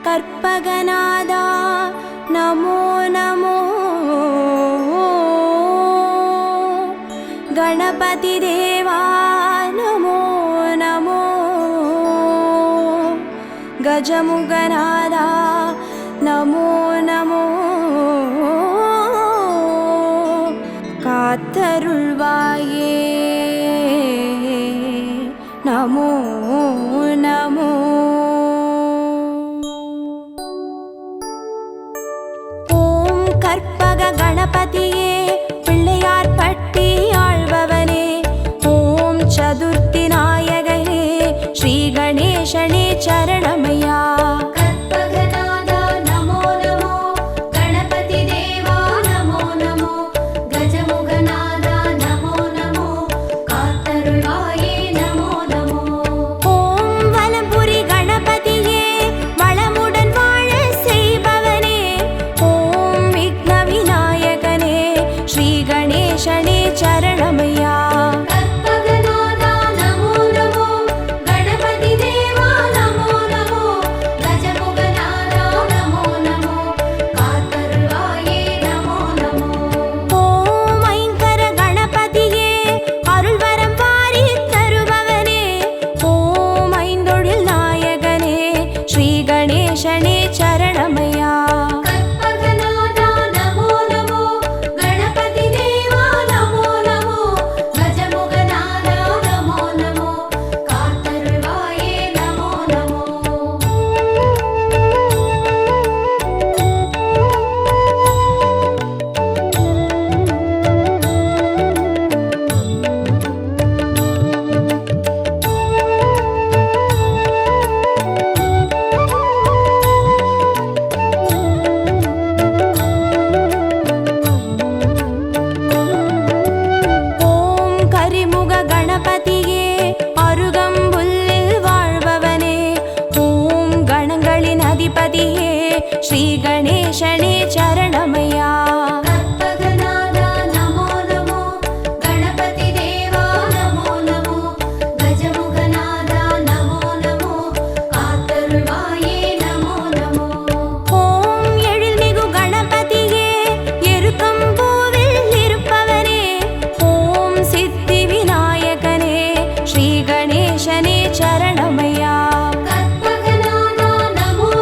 கற்பகநாதா நமோ நமோ, கணபதி தேவா நமோ நமோ, கஜமுகநாதா நமோ நமோ, காத்தருள்வாயே நமோ நமோ. ஓம் கற்பக கணபதியே பிள்ளையார் பட்டி ஆள்பவனே, ஓம் சதுர்த்தி நாயகனே ஸ்ரீ கணேசனே சரணமையா. ஸ்ரீ கணேசனே சரணமையா. கற்பகநாதா நமோ நமோ, கணபதி தேவா நமோ நமோ, கஜமுகநாதா நமோ நமோ, காத்தருள்வாயே நமோ நமோ. ஓம் எழில்மிகு கணபதியே எருக்கம்பூவில் இருப்பவனே, ஓம் சித்தி விநாயகனே ஸ்ரீ கணேசனே சரணமையா. நமோ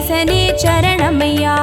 கணேசனே சரணமையா.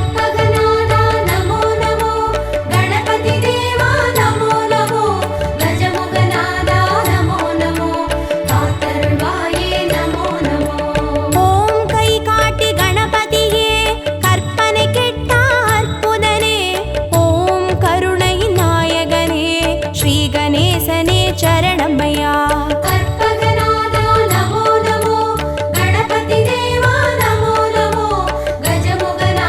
கற்பகநாதா நமோ நமோ, கணபதி தேவா நமோ நமோ, கஜமுகநாதா நமோ நமோ, காத்தருள்வாயே நமோ நமோ. கற்பகநாதா நமோ நமோ, கணபதி தேவா நமோ நமோ, கஜமுகநாதா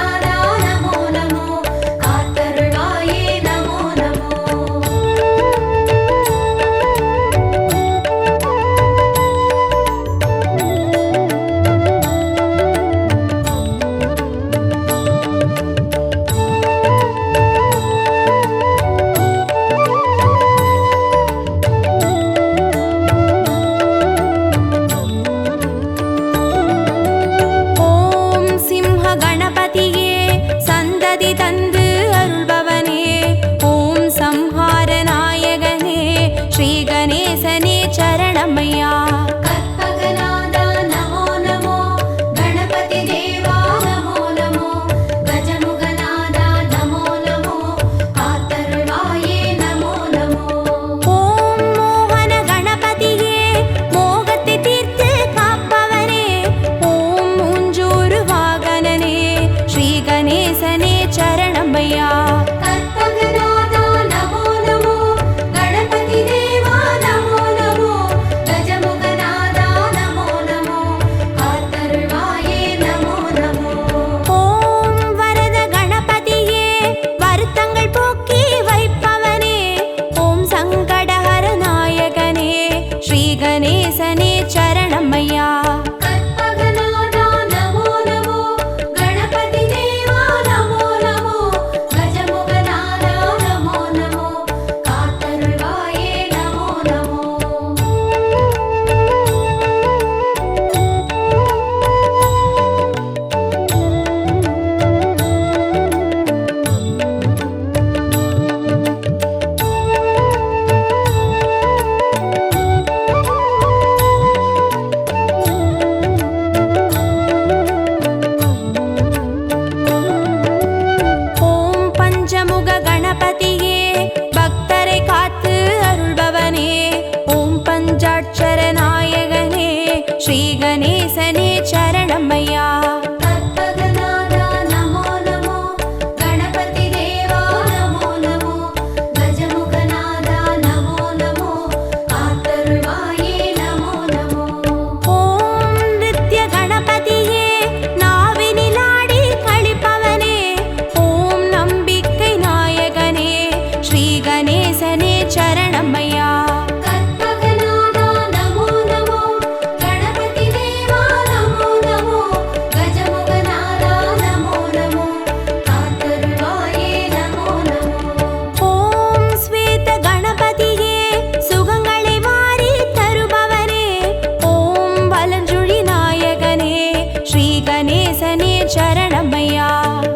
சரணமையா.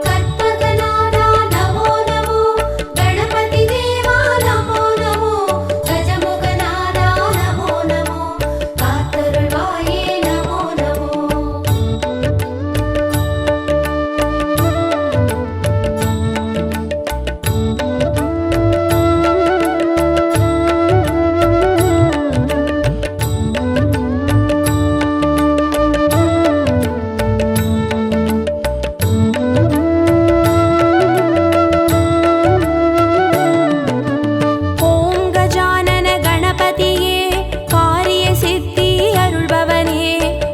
கற்பகநாதா நமோ நமோ, கணபதி தேவா நமோ நமோ, கஜமுகநாதா நமோ நமோ, காத்தருள்வாயே நமோ நமோ. ஓம் கஜானன கணபதியே காரிய சித்தி அருள்பவனே.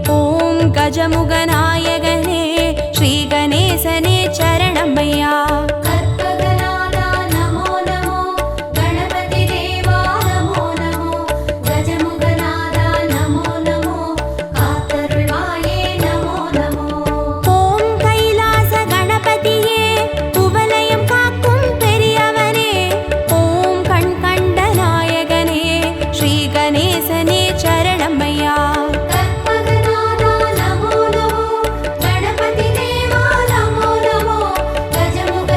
ஓம் கஜமுகநாயகனே ஸ்ரீ கணேசனே சரணமையா. கற்பகநாதா நமோ நமோ, கணபதி தேவா நமோ நமோ, கஜமுகநாதா நமோ நமோ, காத்தருள்வாயே நமோ நமோ. ஓம் கைலாச கணபதியே குவலயம் காக்கும் பெரியவனே. ஓம் கண் கண்ட நாயகனே ஸ்ரீ கணேசனே சரணமையா. கற்பகநாதா நமோ நமோ, கணபதி தேவா நமோ நமோ, கஜமுகநாதா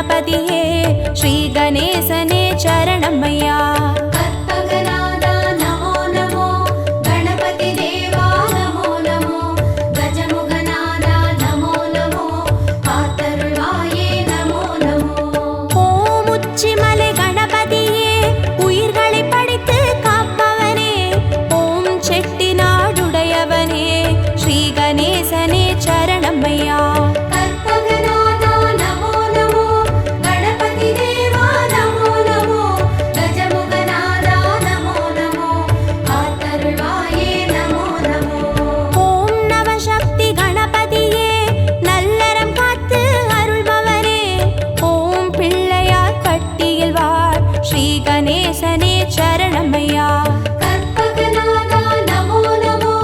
गणपतिये श्री गणेशने चरणमय्या கற்பகநாதா நமோ நமோ கணபதி தேவா நமோ நமோ கஜமுகநாதா நமோ நமோ காத்தருள்வாயே நமோ நமோ ஓம் உச்சிமலை கணபதியே உயிர்களை படைத்து காப்பவனே ஓம் செட்டிநாடுடையவனே ஸ்ரீ கணேசனே சரணமய்யா கற்பகநாதா நமோ நமோ கணபதி தேவா நமோ நமோ கஜமுகநாதா நமோ நமோ காத்தருள்வாயே நமோ நமோ ஓம் நவசக்தி கணபதியே நல்லறம் காத்து அருள்பவரே ஓம் பிள்ளையார் பட்டியில் வாழ் ஸ்ரீ கணேசனே சரணமய்யா கற்பகநாதா நமோ நமோ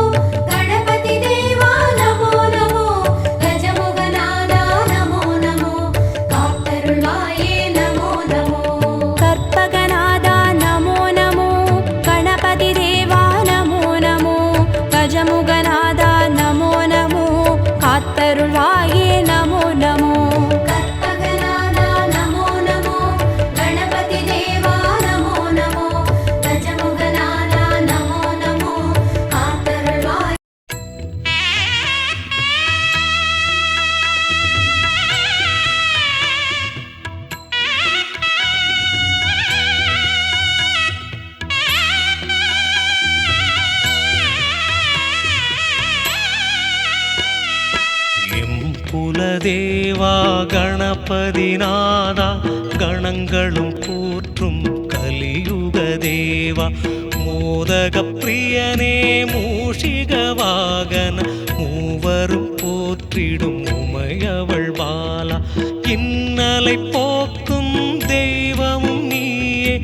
கணபதி தேவா நமோ நமோ கஜமுகநாதா நமோ நமோ காத்தருள்வாயே நமோ நமோ கற்பகநாதா நமோ நமோ கணபதி தேவா நமோ நமோ கஜமுகநாதா நமோ நமோ காத்தருள்வாயே நமோ நமோ கற்பகநாதா நமோ நமோ கணபதி தேவா நமோ நமோ கஜமுகநாதா நமோ நமோ காத்தருள்வாயே குலதேவா கணபதிநாதா கணங்களும் போற்றும் கலியுக தேவா மோதக பிரியனே மூஷிக வாகன மூவரும் போற்றிடும் உமையவள் பாலா இன்னலை போக்கும் தெய்வமும் நீயே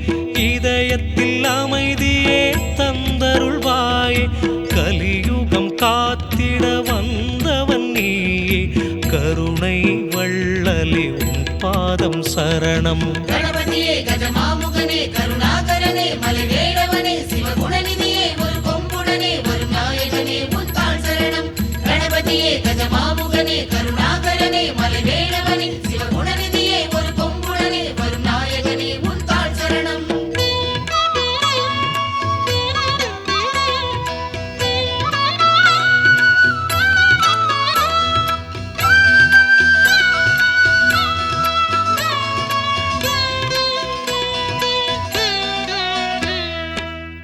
இதயத்தில் அமைதியே தந்தருள்வாயே கலியுகம் காத்திட வந்தவன் நீயே கருணை வள்ளலே உன் பாதம் சரணம் கணபதியே கஜமாமுகனே கருணாகரனே மலைவேடவனே சிவகுணநிதியே ஒரு கொம்புடனே ஒரு நாயகனே முத்தாள் சரணம் கணபதியே கஜமாமுகனே கருணாகரனே மலைவேடவனே சிவகுணநிதியே ஒரு கொம்புடனே ஒரு நாயகனே முத்தாள் சரணம்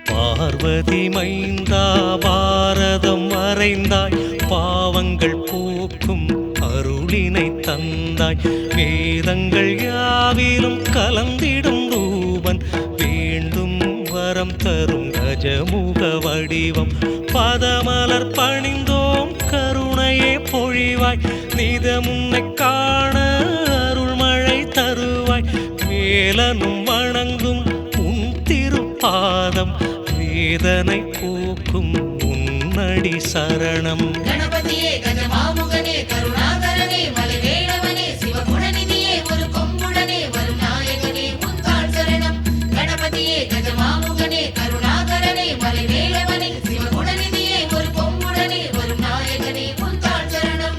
பார்வதி மைந்தா பாரதம் வரைந்தாய் பாவங்கள் போக்கும் அருளினை தந்தாய் வேதங்கள் யாவிலும் கலந்திடும் ரூபன் வேண்டும் வரம் தரும் கஜமுக வடிவம் பதமலர் பணிந்தோம் கருணையே பொழிவாய் நிதமுன்னை காண அருள்மழை தருவாய் வேலனும் வணங்கும் உன் திருப்பாதம் வேதனை போக்கும் உன்னடி சரணம் கணபதியே கஜமாமுகனே கருணாகரனே மலைவேடவனே சிவகுணநிதியே ஒரு கொம்புடனே ஒரு நாயகனே முத்தாள் சரணம் கணபதியே கஜமாமுகனே கருணாகரனே மலைவேடவனே சிவகுணநிதியே ஒரு கொம்புடனே ஒரு நாயகனே முத்தாள் சரணம்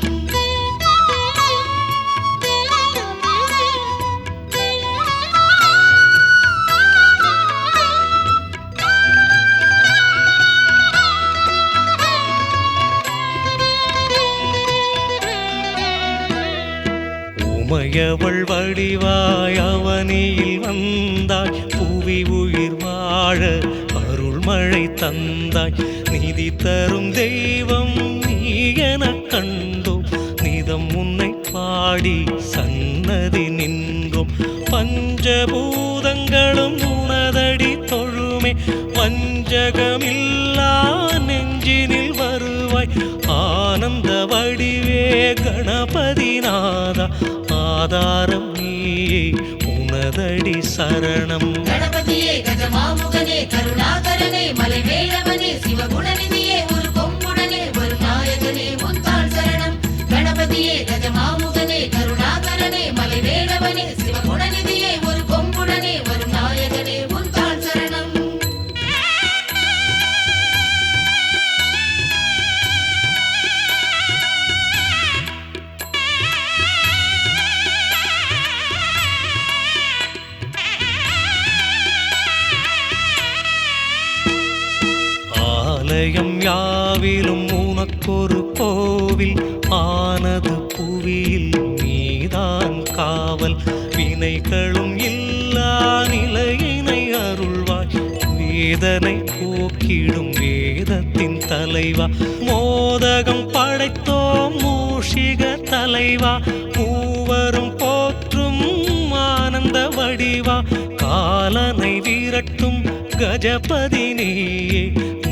உமையவள் வடிவாய் அவனியில் வந்தாய் புவி உயிர் வாழ அருள்மழை தந்தாய் நிதி தரும் தெய்வம் நீ எனக் கண்டோம் நிதம் உன்னை பாடி சன்னதி நின்றோம் பஞ்சபூதங்களும் உனதடி தொழுமே வஞ்சகமில்லா நெஞ்சினில் வருவாய் ஆனந்த வடிவே கணபதிநாதா ஆதாரம் நீயே உனதடி சரணம் கணபதியே கஜமாமுகனே கருணாகரனே மலைவேடவனே சிவகுணநிதியே ஒரு கொம்புடனே ஒரு நாயகனே முத்தாள் சரணம் கணபதியே கஜமாமுகனே கருணாகரனே மலைவேடவனே சிவகுணநிதியே ஒரு கொம்புடனே ஒரு நாயகனே முத்தாள் சரணம் நாவிலும் உனக்கொரு கோவில் ஆனது புவியில் நீதான் காவல் வினைகளும் இல்லா நிலையினை அருள்வாய் வேதனை போக்கிடும் வேதத்தின் தலைவா மோதகம் படைத்தோம் மூஷிக தலைவா மூவரும் போற்றும் ஆனந்த வடிவா காலனை விரட்டும் கஜபதி நீயே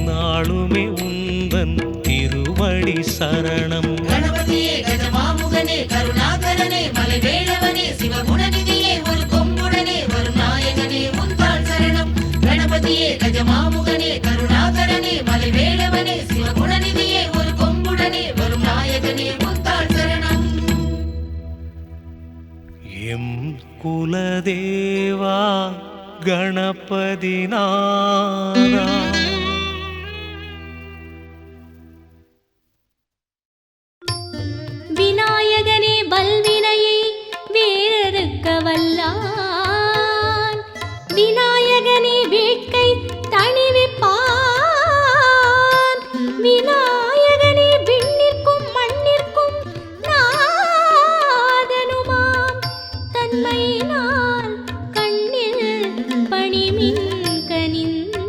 நாளுமே உந்தன் திருவடி சரணம் கணபதியே கஜமாமுகனே கருணாகரனே மலைவேளவனே சிவகுணநிதியே ஒரு கொம்புடனே வரும் நாயகனே உந்தாள் சரணம் கணபதியே கஜமாமுகனே கருணாகரனே மலைவேளவனே சிவகுணநிதியே ஒரு கொம்புடனே வரும் நாயகனே உந்தாள் சரணம் எம் குலதேவா கணபதி நாதா விநாயகனே வல்வினையை வேறறுக்க வல்லான் விநாயகனே வேட்கை தணிவிப்பான் விநாயகனே விண்ணிற்கும் மண்ணிற்கும் நாதனுமாம் தன்மையினால் கண்ணில் பணிமின் கனிந்து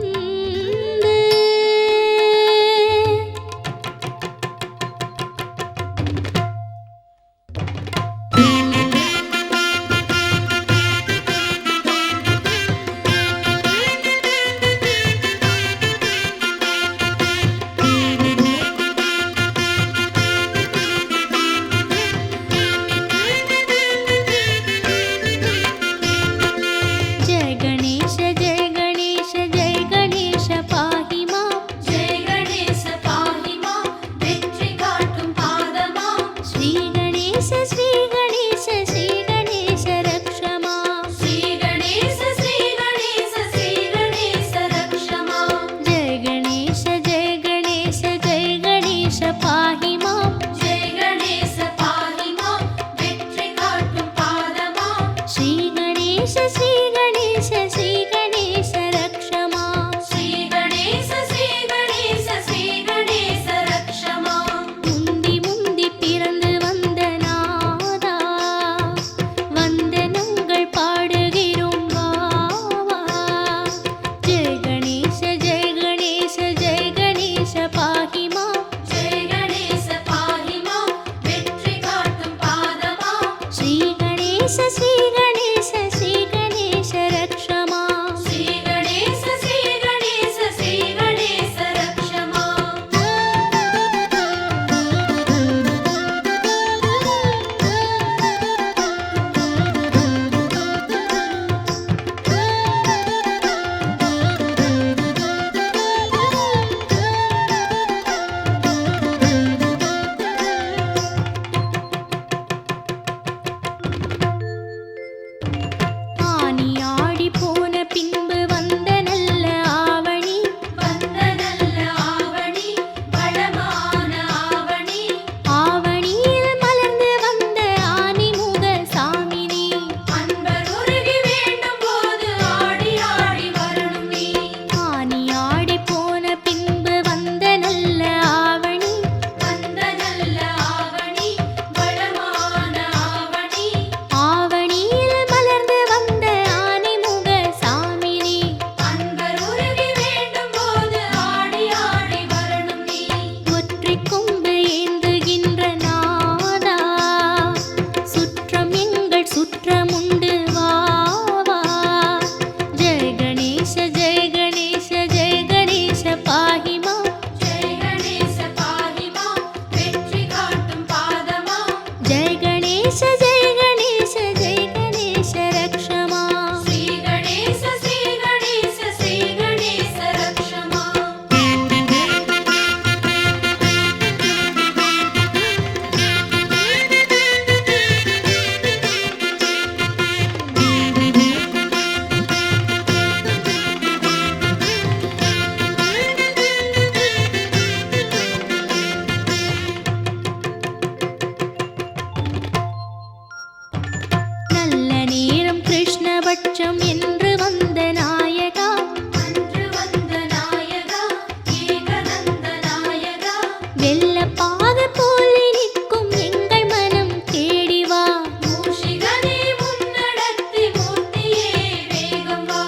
வெள்ளப்பாக போல் நிற்கும் எங்கள் மனம் தேடி வா. மூஷிகனே முன்னடர்த்தி மூர்த்தியே வேகம் வா.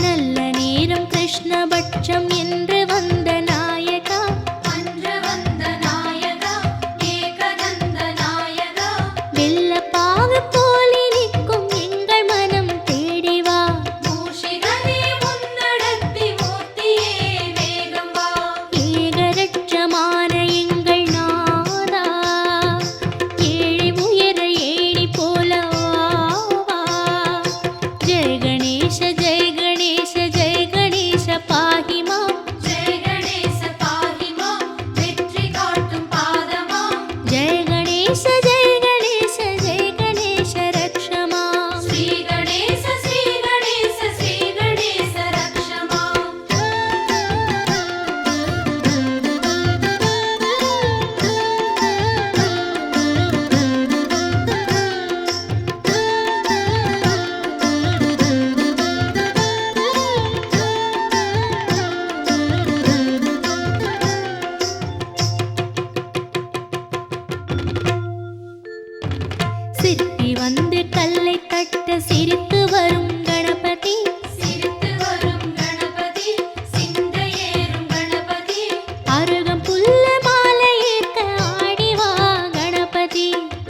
நல்ல நேரம் கிருஷ்ணபட்சம் என்று வந்த நாயகா. அன்று வந்த நாயகா ஏகநந்த நாயகா. வெள்ளப்பாக போல் நிற்கும் எங்கள் மனம் தேடி வா. மூஷிகனே முன்னடர்த்தி மூர்த்தியே வேகம் வா. ஏகரட்சமான எங்கள் நாதா, ஏழை உயர ஏணி போல வா. ஜெய கணேச ஜெய கணேச ஜெய கணேச பாஹி மாம். ஜெய கணேச பாஹி மாம். வெற்றி காட்டும் பாதமாம். ஜெய கணேச ஜெய கணேச ஜெய கணேச ரக்ஷ மாம். ஸ்ரீ கணேச ஸ்ரீ கணேச ஸ்ரீ கணேச ரக்ஷ மாம். சிற்பி வந்து கல்லை தட்ட சிரித்து வரும் கணபதி. சிரித்து வரும் கணபதி. சிந்தை ஏறும் கணபதி. அருகம் புல்ல மாலை ஏற்க ஆடி வா கணபதி.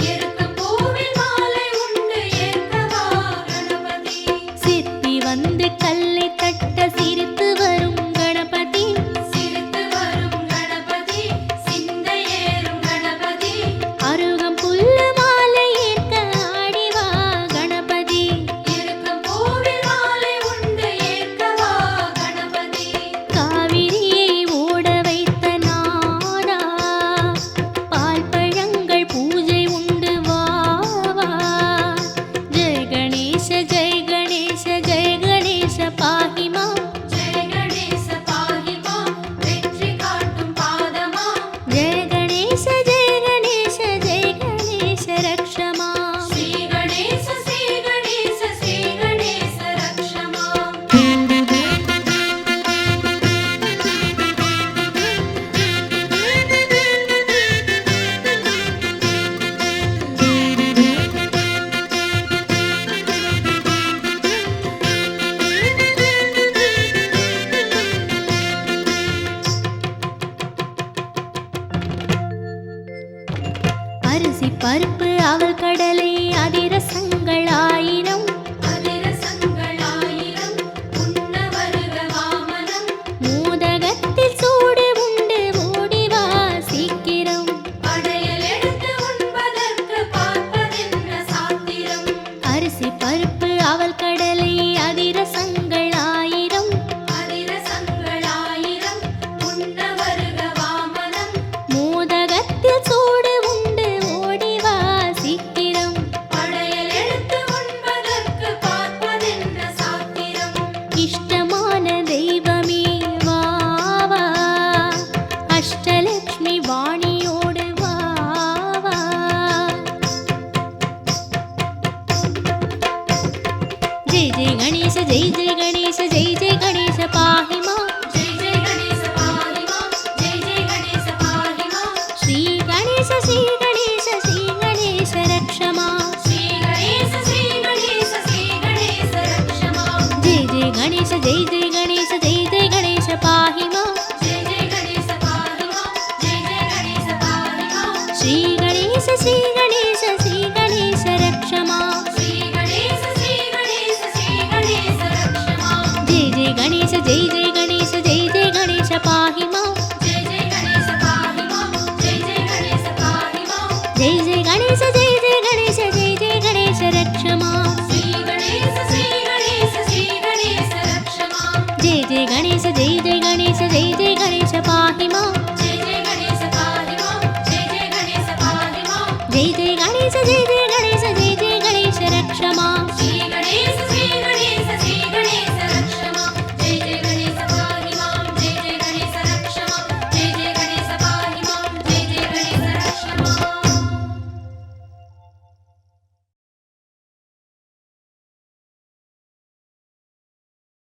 இருக்கும் பூவில் மாலை உண்டு ஏற்கவா கணபதி. சிற்பி வந்து கல்லை தட்ட சிரித்து வரும் கணபதி. சிரித்து வரும் கணபதி. சிந்தை ஏறும் கணபதி. அருகம் புல்ல மாலை ஏற்க ஆடி வா கணபதி. இருக்கும் பூவில் மாலை உண்டு ஏற்கவா கணபதி. காவிரியை ஓட வைத்த நானா, பால் பழங்கள் பூஜை உண்டு வா வா. ஜெய கணேச ஜெய கணேச ஜெய கணேச பாஹி மாம். ஜெய கணேச பாஹி மாம். வெற்றி காட்டும் பாதமாம். ஜெய கணேச ஜெய கணேச ஜெய கணேச ரக்ஷ மாம். ஸ்ரீ கணேச ஸ்ரீ கணேச ஸ்ரீ கணேச ரக்ஷ மாம். அரிசி பருப்பு அவல் கடலை அதிரசங்கள் ஆயிரம். அதிரசங்கள் ஆயிரம். உண்ண வருக வாமனம். மோதகத்தில் சூடு உண்டு ஓடி வா சீக்கிரம். படையல் எடுத்து உண்பதற்கு பார்ப்பதென்ன சாத்திரம். அரிசி பருப்பு அவல் கடலை அதிரசங்கள் ஆயிரம். அதிரசங்கள் ஆயிரம். உண்ண வருக வாமனம். மோதகத்தில் சூடு உண்டு ஓடி வா சீக்கிரம். படையல் எடுத்து உண்பதற்கு பார்ப்பதென்ன சாத்திரம். இஷ்டமான தெய்வமே வா வா. அஷ்டலக்ஷ்மி வாணியோடு வா வா. ஜெய ஜெய கணேச ஜெய ஜெய கணேச ஜெய ஜெய கணேச பாஹி மாம். ஜெய ஜெய கணேச பாஹி மாம். ஜெய ஜெய கணேச பாஹி மாம். ஸ்ரீ கணேச ஸ்ரீ கணேச ஸ்ரீ கணேச ரக்ஷ மாம். ஸ்ரீ கணேச ஸ்ரீ கணேச ஸ்ரீ கணேச ரக்ஷ மாம். ஜெய ஜெய கணேச ஜெய ஜெய கணேச ஜெய ஜெய கணேச பாஹி மாம். ஜெய ஜெய கணேச பாஹி மாம். ஜெய ஜெய கணேச பாஹி மாம். ஸ்ரீ கணேச ஸ்ரீ கணேச ஸ்ரீ கணேச ரக்ஷ மாம். ஸ்ரீ கணேச ஸ்ரீ கணேச ஸ்ரீ கணேச ரக்ஷ மாம். ஜெய ஜெய கணேச ஜெய ஜெய கணேச ஜெய ஜெய கணேச பாஹி மாம். ஜெய ஜெய கணேச பாஹி மாம். ஜெய ஜெய கணேச பாஹி மாம். ஜெய ஜெய கணேச ஜெய ஜெய கணேச ஜெய ஜெய கணேச ரக்ஷ மாம். ஸ்ரீ கணேச ஸ்ரீ கணேச ஸ்ரீ கணேச ரக்ஷ மாம். ஜெய ஜெய கணேச ஜெய ஜெய கணேச ஜெய ஜெய கணேச பாஹி மாம். ஜெய ஜெய கணேச பாஹி மாம். ஜெய ஜெய கணேச பாஹி மாம். ஜெய ஜெய கணேச ஜெய ஜெய